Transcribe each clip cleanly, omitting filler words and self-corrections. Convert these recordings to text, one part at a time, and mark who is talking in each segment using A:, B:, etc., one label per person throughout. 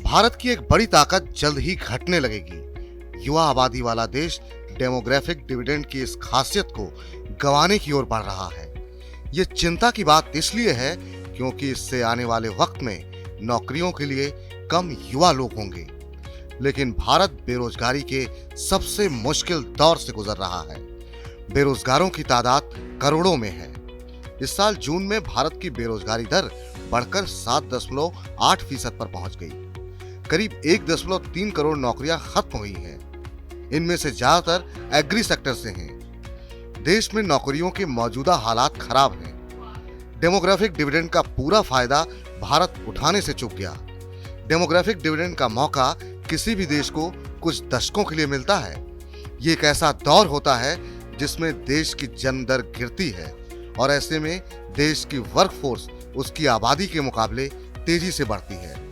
A: भारत की एक बड़ी ताकत जल्द ही घटने लगेगी। युवा आबादी वाला देश डेमोग्राफिक डिविडेंड की इस खासियत को गंवाने की ओर बढ़ रहा है। ये चिंता की बात इसलिए है क्योंकि इससे आने वाले वक्त में नौकरियों के लिए कम युवा लोग होंगे। लेकिन भारत बेरोजगारी के सबसे मुश्किल दौर से गुजर रहा है। बेरोजगारों की तादाद करोड़ों में है। इस साल जून में भारत की बेरोजगारी दर बढ़कर 7.8% पर पहुंच गई। करीब 1.3 करोड़ नौकरियां खत्म हुई हैं। इनमें से ज्यादातर एग्री सेक्टर से हैं। देश में नौकरियों के मौजूदा हालात खराब हैं। डेमोग्राफिक डिविडेंड का पूरा फायदा भारत उठाने से चूक गया। डेमोग्राफिक डिविडेंड का मौका किसी भी देश को कुछ दशकों के लिए मिलता है। ये एक ऐसा दौर होता है जिसमें देश की जन्म दर गिरती है और ऐसे में देश की वर्कफोर्स उसकी आबादी के मुकाबले तेजी से बढ़ती है।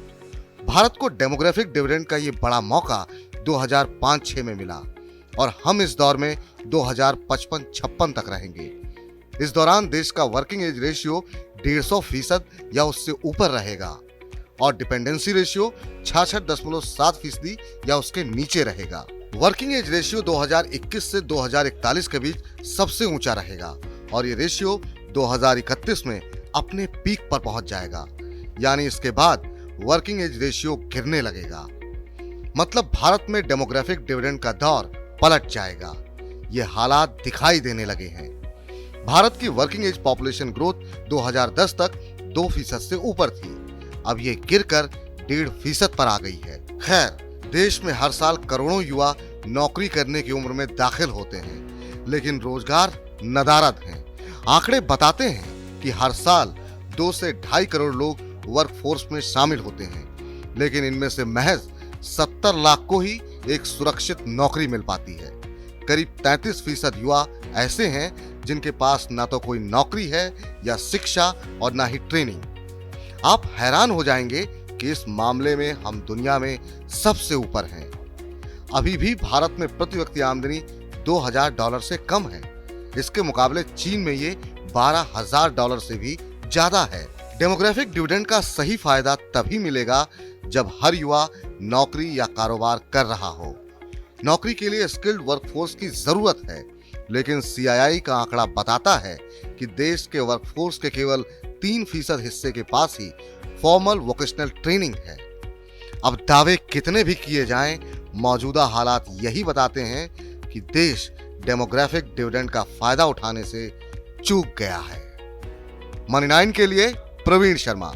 A: भारत को डेमोग्राफिक डिविडेंड का ये बड़ा मौका 2005-06 में मिला और हम इस दौर में 2055-56 तक रहेंगे। इस दौरान देश का वर्किंग एज रेशियो 150% या उससे ऊपर रहेगा और डिपेंडेंसी रेशियो 66.7% या उसके नीचे रहेगा। वर्किंग एज रेशियो 2021 से 2041 के बीच सबसे ऊंचा रहेगा और ये रेशियो 2031 में अपने पीक पर पहुंच जाएगा, यानी इसके बाद वर्किंग एज रेशियो गिरने लगेगा। मतलब भारत में डेमोग्राफिक डिविडेंड का दौर पलट जाएगा। ये हालात दिखाई देने लगे हैं। भारत की वर्किंग एज पॉपुलेशन ग्रोथ 2010 तक 2% से ऊपर थी। अब ये गिरकर 1.5% पर आ गई है। खैर, देश में हर साल करोड़ों युवा नौकरी करने की उम्र में दाखिल होते हैं, लेकिन रोजगार नदारद हैं। आंकड़े बताते हैं कि हर साल 2 से 2.5 करोड़ लोग वर्कफोर्स में शामिल होते हैं, लेकिन इनमें से महज 70 लाख को ही एक सुरक्षित नौकरी मिल पाती है। करीब 33% युवा ऐसे हैं जिनके पास ना तो कोई नौकरी है या शिक्षा और ना ही ट्रेनिंग। आप हैरान हो जाएंगे कि इस मामले में हम दुनिया में सबसे ऊपर हैं। अभी भी भारत में प्रति व्यक्ति आमदनी $2000 से कम है। इसके मुकाबले चीन में ये $12,000 से भी ज्यादा है। डेमोग्राफिक डिविडेंड का सही फायदा तभी मिलेगा जब हर युवा नौकरी या कारोबार कर रहा हो। नौकरी के लिए स्किल्ड वर्कफोर्स की जरूरत है, लेकिन CII का आंकड़ा बताता है कि देश के वर्कफोर्स के केवल 3% हिस्से के पास ही फॉर्मल वोकेशनल ट्रेनिंग है। अब दावे कितने भी किए जाएं, मौजूदा हालात यही बताते हैं कि देश डेमोग्राफिक डिविडेंड का फायदा उठाने से चूक गया है। मनी 9 के लिए प्रवीण शर्मा।